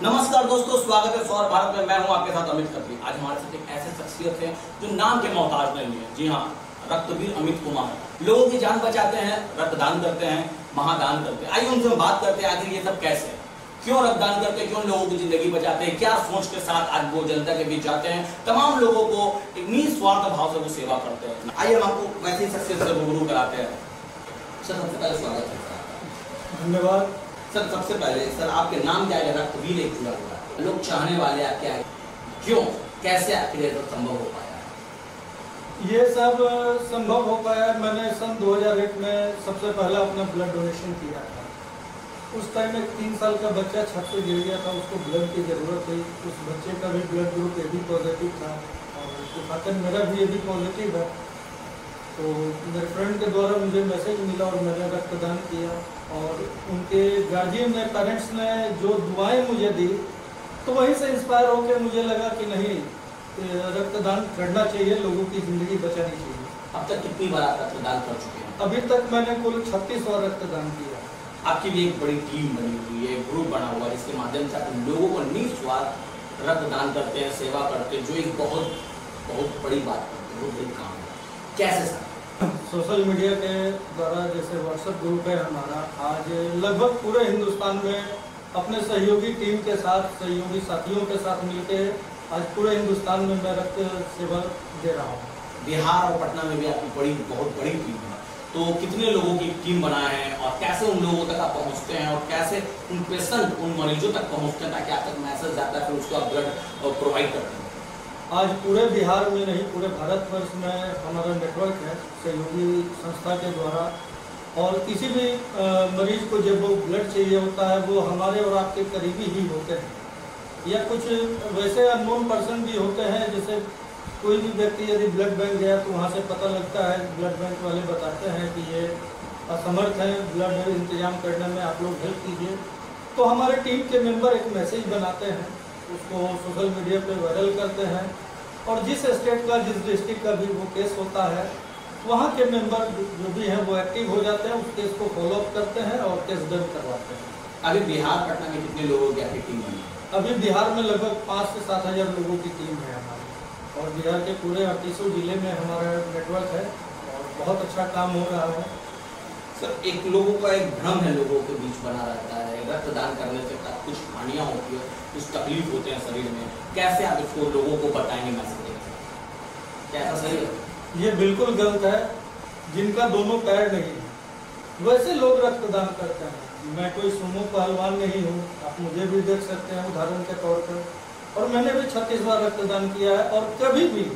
नमस्कार दोस्तों, स्वागत है सौर भारत में। मैं हूं आपके साथ अमित खत्री। आज हमारे साथ एक ऐसे शख्सियत है जो नाम के मोहताज नहीं है। जी हाँ, रक्तवीर अमित कुमार लोगों की जान बचाते हैं, रक्तदान करते हैं, महादान करते हैं। आइए उनसे बात करते हैं आखिर ये सब कैसे है, क्यों रक्तदान करते हैं, क्यों लोगों की जिंदगी बचाते हैं, क्या सोच के साथ आज वो जनता के बीच जाते हैं, तमाम लोगों को एक निस्वार्थ भाव से वो सेवा करते हैं। आइए हम आपको वैसे ही शख्सियत से रूबरू कराते हैं। सर सबसे पहले स्वागत है। धन्यवाद सर। सबसे पहले सर आपके नाम क्या है? रक्तवीर एक पूरा हुआ है, लोग चाहने वाले आप क्या है, क्यों, कैसे आखिर ये संभव हो पाया? ये सब संभव हो पाया। मैंने सन 2001 में सबसे पहला अपना ब्लड डोनेशन किया था। उस टाइम एक 3 साल का बच्चा छत से गिर गया था, उसको ब्लड की ज़रूरत थी। उस बच्चे का भी ब्लड ग्रुप AB पॉजिटिव था और उसके खातिर मेरा भी AB पॉजिटिव है। तो मेरे फ्रेंड के द्वारा मुझे मैसेज मिला और मैंने रक्तदान किया और उनके गार्जियन ने, पेरेंट्स ने जो दुआएं मुझे दी, तो वहीं से इंस्पायर होकर मुझे लगा कि नहीं, रक्तदान करना चाहिए, लोगों की ज़िंदगी बचानी चाहिए। अब तक कितनी बार आप रक्तदान कर चुके हैं? अभी तक मैंने कुल 36 बार रक्तदान किया। आपकी भी एक बड़ी टीम बनी हुई है, ग्रुप बना हुआ है, जिसके माध्यम से आप लोगों को निस्वार्थ रक्तदान करते हैं, सेवा करते हैं, जो एक बहुत बहुत बड़ी बात करते हैं, बहुत बड़ी काम है। कैसे सर? सोशल मीडिया के द्वारा, जैसे व्हाट्सएप ग्रुप है हमारा, आज लगभग पूरे हिंदुस्तान में अपने सहयोगी टीम के साथ, सहयोगी साथियों के साथ मिलकर आज पूरे हिंदुस्तान में मैं रक्त सेवा दे रहा हूँ। बिहार और पटना में भी आपकी बहुत बड़ी टीम है, तो कितने लोगों की टीम बनाए हैं और कैसे उन लोगों तक आप पहुँचते हैं और कैसे उन पेशेंट, उन मरीजों तक पहुँचते हैं ताकि आप तक मैसेज जाता है, फिर उसको आप ब्लड प्रोवाइड करते हैं? आज पूरे बिहार में नहीं, पूरे भारतवर्ष में हमारा नेटवर्क है सहयोगी संस्था के द्वारा, और किसी भी मरीज को जब वो ब्लड चाहिए होता है, वो हमारे और आपके करीबी ही होते हैं, या कुछ वैसे अननोन पर्सन भी होते हैं। जैसे कोई भी व्यक्ति यदि ब्लड बैंक गया तो वहाँ से पता लगता है, ब्लड बैंक वाले बताते हैं कि ये असमर्थ है, ब्लड इंतजाम करने में आप लोग हेल्प कीजिए। तो हमारे टीम के मेंबर एक मैसेज बनाते हैं, उसको सोशल मीडिया पे वायरल करते हैं, और जिस स्टेट का, जिस डिस्ट्रिक्ट का भी वो केस होता है, वहाँ के मेंबर जो भी हैं वो एक्टिव हो जाते हैं, उस केस को फॉलोअप करते हैं और केस दर्ज करवाते हैं। अभी बिहार पटना में कितने लोगों की आपकी टीम बनी? अभी बिहार में लगभग 5 से 7 हज़ार लोगों की टीम है हमारी, और बिहार के पूरे 38 जिले में हमारा नेटवर्क है और बहुत अच्छा काम हो रहा है। सर, एक लोगों का एक भ्रम है, लोगों के बीच बना रहता है, रक्तदान करने से कुछ हानियाँ होती है, कुछ तकलीफ होते हैं शरीर में, कैसे आप इसको लोगों को बताएंगे मैसेज? क्या ऐसा सही है? ये बिल्कुल गलत है। जिनका दोनों पैर नहीं है वैसे लोग रक्तदान करते हैं। मैं कोई सुमो पहलवान नहीं हूँ, आप मुझे भी देख सकते हैं उदाहरण के तौर पर, और मैंने भी 36 बार रक्तदान किया है। और कभी भी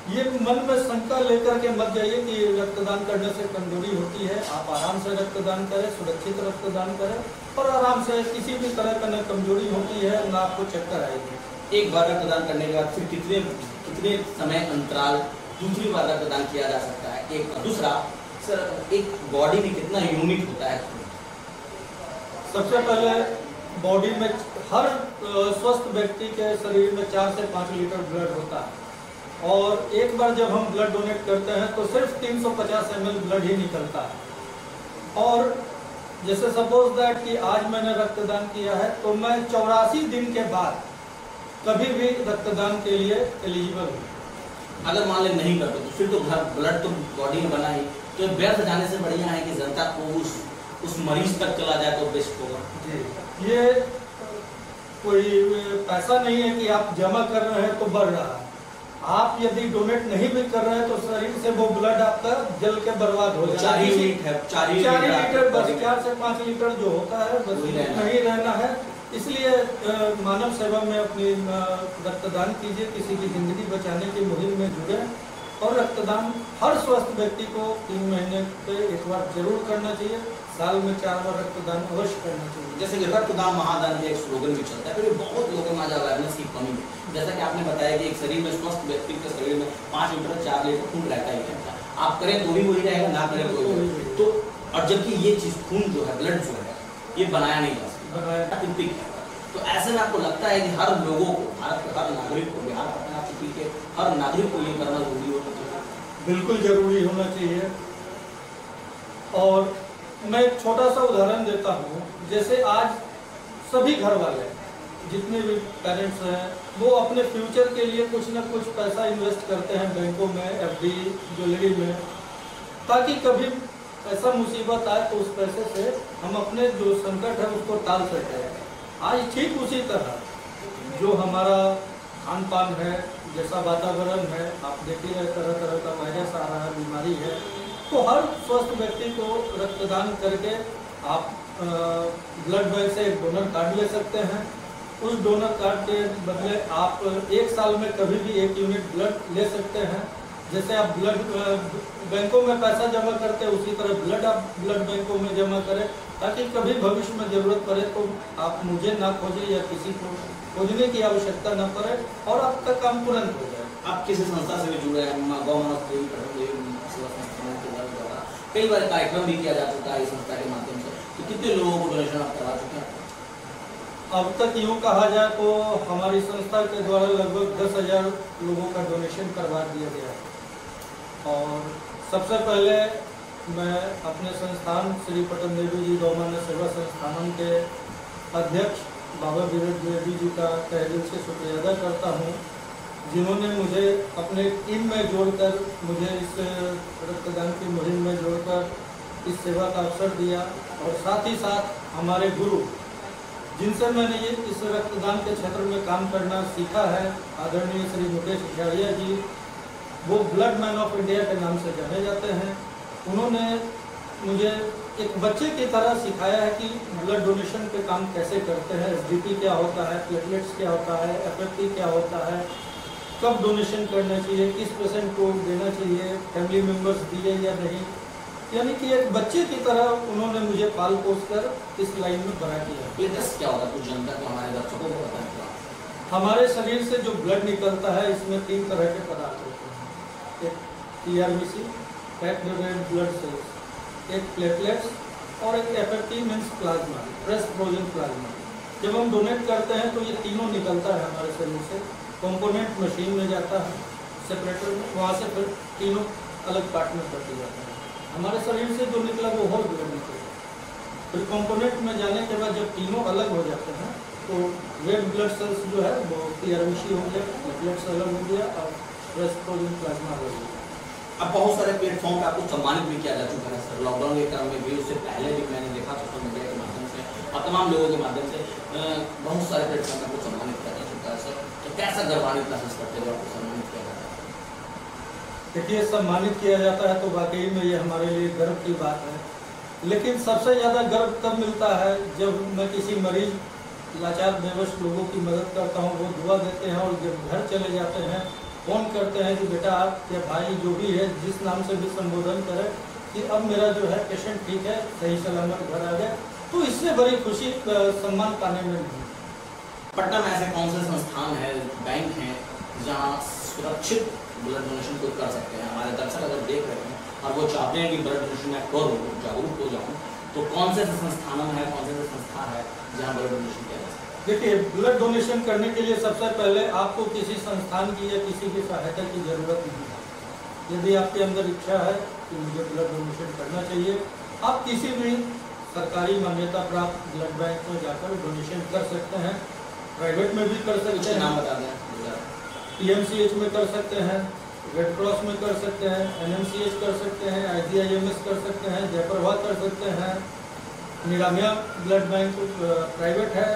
ये मन में शंका लेकर के मत जाइए कि रक्तदान करने से कमजोरी होती है। आप आराम से रक्तदान करें, सुरक्षित रक्तदान करें, और आराम से, किसी भी तरह का न कमजोरी होती है न आपको चक्कर आएगी। एक बार रक्तदान करने के बाद फिर कितने समय अंतराल दूसरी बार रक्तदान किया जा सकता है? एक दूसरा सर, एक बॉडी में कितना यूनिट होता है? सबसे पहले बॉडी में, हर स्वस्थ व्यक्ति के शरीर में 4 से 5 लीटर ब्लड होता है, और एक बार जब हम ब्लड डोनेट करते हैं तो सिर्फ 350 ml ब्लड ही निकलता है। और जैसे सपोज दैट कि आज मैंने रक्तदान किया है, तो मैं 84 दिन के बाद कभी भी रक्तदान के लिए एलिजिबल हूँ। अगर मान ले नहीं करते तो फिर तो ब्लड तो बॉडी में बना ही, तो व्यर्थ जाने से बढ़िया है कि जनता को उस मरीज तक चला जाए तो बेस्ट होगा। जी, ये कोई पैसा नहीं है कि आप जमा कर रहे हैं तो बढ़ रहा है। आप यदि डोनेट नहीं भी कर रहे हैं तो शरीर से वो ब्लड आपका जल के बर्बाद हो जाएगा। 4 लीटर बस, 4 से 5 लीटर जो होता है बस नहीं रहना है। इसलिए मानव सेवा में अपनी रक्तदान कीजिए, किसी की जिंदगी बचाने की मुहिम में जुड़े, और रक्तदान हर स्वस्थ व्यक्ति को 3 महीने पे एक बार जरूर करना चाहिए, साल में 4 बार रक्तदान अवश्य करना चाहिए। जैसे कि रक्तदान महादान का एक स्लोगन भी चलता है, फिर बहुत लोगों में आज अवेयरनेस की कमी है। जैसा कि आपने बताया कि एक शरीर में, स्वस्थ व्यक्ति के शरीर में 5 लीटर 4 लीटर खून रहता ही रहता है, आप करें तो भी वही रहेगा, ना करें तो वही। तो और जबकि ये चीज, खून जो है, ब्लड जो है, ये बनाया नहीं जा सकता, तो ऐसे में आपको लगता है कि हर लोगों को, भारत के हर नागरिक को, बिहार पटना सिटी के हर नागरिक को ये करना जरूरी होना चाहिए? बिल्कुल जरूरी होना चाहिए। और मैं एक छोटा सा उदाहरण देता हूँ। जैसे आज सभी घर वाले जितने भी पेरेंट्स हैं वो अपने फ्यूचर के लिए कुछ ना कुछ पैसा इन्वेस्ट करते हैं बैंकों में, एफडी, ज्वेलरी में, ताकि कभी ऐसा मुसीबत आए तो उस पैसे से हम अपने जो संकट है उसको टाल सकें। आज ठीक उसी तरह जो हमारा खान पान है, जैसा वातावरण है, आप देखिए तरह तरह का वायरस आ रहा है, बीमारी है, तो हर स्वस्थ व्यक्ति को रक्तदान करके आप ब्लड बैंक से एक डोनर कार्ड ले सकते हैं। उस डोनर कार्ड के बदले आप 1 साल में कभी भी 1 यूनिट ब्लड ले सकते हैं। जैसे आप ब्लड बैंकों में पैसा जमा करते हैं उसी तरह ब्लड आप ब्लड बैंकों में जमा करें, ताकि कभी भविष्य में ज़रूरत पड़े तो आप मुझे ना खोजें या किसी को खोजने की आवश्यकता न पड़े और आपका काम तुरंत हो जाए। आप किसी संस्था से भी जुड़े हैं, गौ मानव प्रेमी सेवा संस्थानों के द्वारा कई बार कार्यक्रम भी किया जा चुका है इस संस्था के माध्यम से, तो कितने लोगों को डोनेशन आप करवा चुके हैं? अब तक यूँ कहा जाए तो हमारी संस्था के द्वारा लगभग 10,000 लोगों का डोनेशन करवा दिया गया है। और सबसे पहले मैं अपने संस्थान श्री पटन देवी जी गौ मानव सेवा संस्थानों के अध्यक्ष बाबा विरोध देवी जी का तहे दिल से शुक्रिया अदा करता हूँ, जिन्होंने मुझे अपने टीम में जोड़कर, मुझे इस रक्तदान की मुहिम में जोड़कर इस सेवा का अवसर दिया। और साथ ही साथ हमारे गुरु, जिनसे मैंने ये इस रक्तदान के क्षेत्र में काम करना सीखा है, आदरणीय श्री मुकेश झाड़िया जी, वो ब्लड मैन ऑफ इंडिया के नाम से जाने जाते हैं। उन्होंने मुझे एक बच्चे की तरह सिखाया है कि ब्लड डोनेशन पे काम कैसे करते हैं, एसडीपी क्या होता है, प्लेटलेट्स क्या होता है, एफएफपी क्या होता है, कब डोनेशन करना चाहिए, किस पेशेंट को देना चाहिए, फैमिली मेम्बर्स दिए या नहीं। यानी कि एक बच्चे की तरह उन्होंने मुझे पाल पोस कर इस लाइन में बड़ा किया। प्लेटलेट्स क्या होता है, कुछ जनता को, हमारे दर्शकों को बताएं। हमारे शरीर से जो ब्लड निकलता है इसमें 3 तरह के पदार्थ होते हैं, एक टीआरबीसी, पैक्ड रेड ब्लड सेल्स, एक प्लेटलेट्स और एक FFP means plasma, fresh frozen plasma. जब हम डोनेट करते हैं तो ये तीनों निकलता है हमारे शरीर से, कंपोनेंट मशीन में जाता है सेपरेटर में, वहाँ से फिर तीनों अलग पार्ट में कर दिया जाता है। हमारे शरीर से जो निकला वो और ब्लड निकलेगा। फिर कंपोनेंट में जाने के बाद जब तीनों अलग हो जाते हैं तो रेड ब्लड सेल्स जो है वो टीआरबीसी हो गया, प्लेटलेट्स अलग हो गया और फ्रेश फ्रोजन प्लाज्मा अलग हो गया। अब बहुत सारे प्लेटफॉर्म पे आपको सम्मानित भी किया जा चुका है सर, लॉकडाउन के क्रम में भी, उससे पहले भी मैंने देखा सोशल मीडिया के माध्यम से और तमाम लोगों के माध्यम से बहुत सारे प्लेटफॉर्म पे आपको सम्मानित किया जा चुका है सर। तो कैसा गर्वान्वित महसूस करते हुए आपको सम्मानित किया जाता है? देखिए, सम्मानित किया जाता है तो वाकई में ये हमारे लिए गर्व की बात है, लेकिन सबसे ज़्यादा गर्व तब मिलता है जब मैं किसी मरीज, लाचार बेबस लोगों की मदद करता हूँ, वो दुआ देते हैं और जब घर चले जाते हैं फ़ोन करते हैं कि बेटा आप या भाई जो भी है, जिस नाम से भी संबोधन करें, कि अब मेरा जो है पेशेंट ठीक है, सही सलामत घर आ गया, तो इससे बड़ी खुशी सम्मान पाने में नहीं। पटना में ऐसे कौन से संस्थान है, बैंक हैं जहाँ सुरक्षित ब्लड डोनेशन को कर सकते हैं? हमारे दर्शक अगर देख रहे हैं और वो चाहते हैं कि ब्लड डोनेशन में करूँ, जागरूक हो जाऊँ, तो कौन से संस्थान है, कौन से संस्था है जहाँ ब्लड डोनेशन किया जा सकता है? देखिए, ब्लड डोनेशन करने के लिए सबसे पहले आपको किसी संस्थान की या किसी की सहायता की जरूरत नहीं है। यदि आपके अंदर इच्छा है कि मुझे ब्लड डोनेशन करना चाहिए, आप किसी भी सरकारी मान्यता प्राप्त ब्लड बैंक में जाकर डोनेशन कर सकते हैं। प्राइवेट में भी कर सकते हैं, नाम बता दें। पीएमसीएच में कर सकते हैं, रेड क्रॉस में कर सकते हैं, एनएमसीएच कर सकते हैं, आईजीआईएमएस कर सकते हैं, जयप्रभा कर सकते हैं, निरामिया ब्लड बैंक प्राइवेट है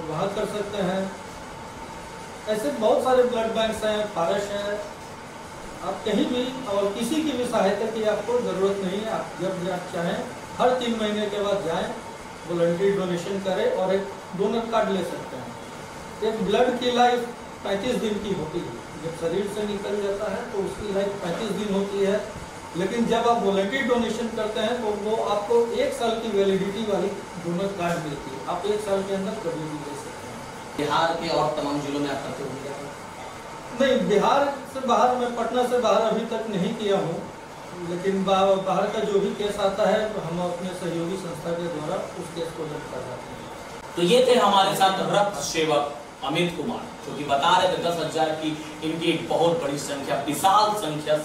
वहाँ कर सकते हैं। ऐसे बहुत सारे ब्लड बैंक्स हैं, पारस है, आप कहीं भी और किसी की भी सहायता की आपको ज़रूरत नहीं है। आप जब आप चाहें हर 3 महीने के बाद जाएं, वॉलंटरी डोनेशन करें और एक डोनर कार्ड ले सकते हैं। एक ब्लड की लाइफ 35 दिन की होती है, जब शरीर से निकल जाता है तो उसकी लाइफ 35 दिन होती है, लेकिन जब आप वॉलंटरी डोनेशन करते हैं तो वो आपको 1 साल की वैलिडिटी वाली डोनर कार्ड मिलती है। आप 1 साल के अंदर कभी भी ले सकते हैं। बिहार के और तमाम जिलों में आप करते होंगे? नहीं, बिहार से बाहर, मैं पटना से बाहर अभी तक नहीं किया हूँ, लेकिन बाहर का जो भी केस आता है तो हम अपने सहयोगी संस्था के द्वारा उस केस को जब्त कर जाते हैं। तो ये थे हमारे साथ रक्त सेवक अमित कुमार, जो कि बता रहे थे 10,000 की इनकी एक बहुत बड़ी संख्या, विशाल संख्या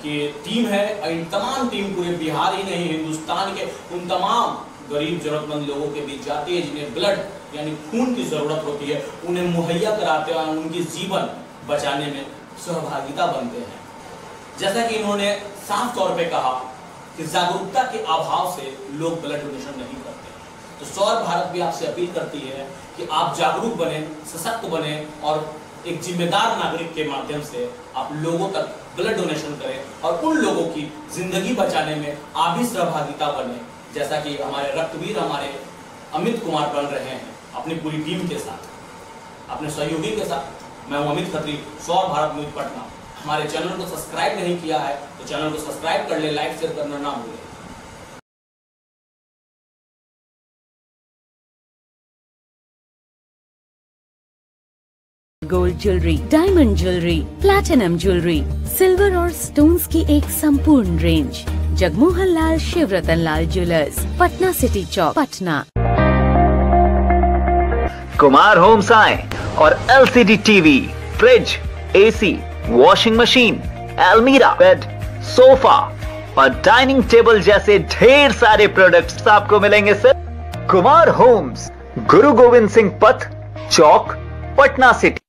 की टीम है। और इन तमाम टीम पूरे बिहार ही नहीं, हिंदुस्तान के उन तमाम गरीब जरूरतमंद लोगों के बीच जाती है, जिन्हें ब्लड यानी खून की जरूरत होती है, उन्हें मुहैया कराते हैं, उनकी जीवन बचाने में सहभागिता बनते हैं। जैसा कि इन्होंने साफ तौर पे कहा कि जागरूकता के अभाव से लोग ब्लड डोनेशन नहीं करते। तो सौर भारत भी आपसे अपील करती है कि आप जागरूक बने, सशक्त बने और एक जिम्मेदार नागरिक के माध्यम से आप लोगों तक ब्लड डोनेशन करें और उन लोगों की जिंदगी बचाने में आप भी सहभागिता बने, जैसा कि हमारे रक्तवीर हमारे अमित कुमार बन रहे हैं अपनी पूरी टीम के साथ, अपने सहयोगी के साथ। मैं हूं अमित खत्री, सौर भारत न्यूज पटना। हमारे चैनल को सब्सक्राइब नहीं किया है तो चैनल को सब्सक्राइब कर ले, लाइक शेयर करना ना भूलें। Gold jewellery, diamond jewellery, platinum jewellery, silver और स्टोन्स की एक संपूर्ण रेंज। जगमोहन लाल शिवरतन लाल ज्वेलर्स, पटना सिटी चौक, पटना। कुमार होम्स आए और LCD TV, fridge, AC, washing machine, अलमीरा, बेड, सोफा और डाइनिंग टेबल जैसे ढेर सारे प्रोडक्ट्स आपको मिलेंगे सर। कुमार होम्स, गुरु गोविंद सिंह पथ, चौक, पटना सिटी।